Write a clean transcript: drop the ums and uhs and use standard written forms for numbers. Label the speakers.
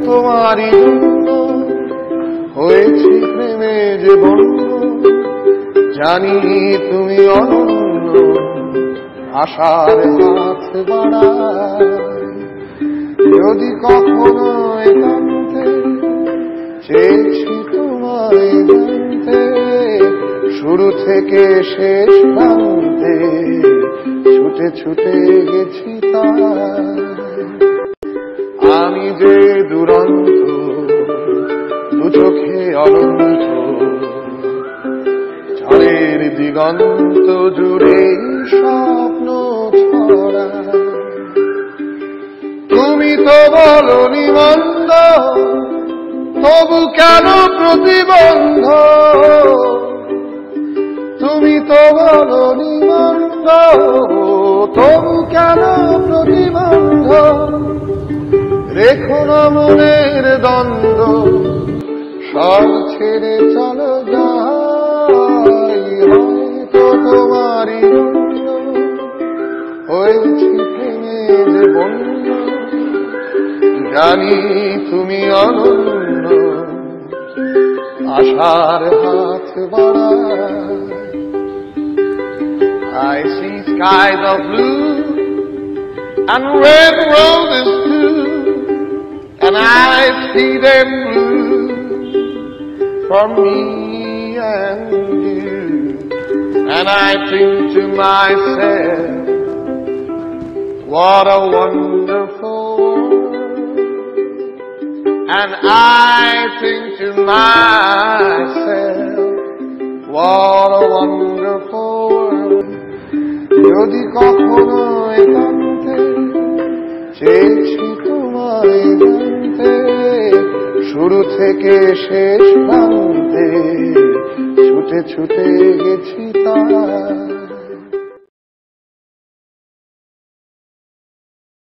Speaker 1: তোমারই জন্য হয়েছি প্রেমে যে বন্ধ, জানি তুমি অনন্য, আশার হাত বাড়ায়। যদি কখনো একান্তে চেয়েছি তোমায় জানতে, শুরু থেকে শেষ প্রান্তে ছুটে ছুটে গেছি তাই। আমি যে দুরন্ত, দু চোখে অনন্ত, ঝড়ের দিগন্ত জুড়ে স্বপ্ন ছড়া। তুমি তো বলনি মন্দ, তবু কেন প্রতিবন্ধ? তুমি তো বলনি মন্দ, তবু কেন প্রতিবন্ধ? রেখো না মনের দ্বন্দ্ব, সব ছেড়ে চলো যাই। হয়তো তোমারই জন্য হয়েছি প্রেমে যে বন্ধ, জানি তুমি অনন্য, আশার হাত বাড়ায়। I see skies of blue and red roses too, and I see them blue for me and you. And I think to myself, what a wonderful world. And I think to myself, what a wonderful world. যদি কখনো একান্তে চেয়েছি তোমায় জানতে, শুরু থেকে শেষ প্রান্তে ছুটে ছুটে গেছি তাই।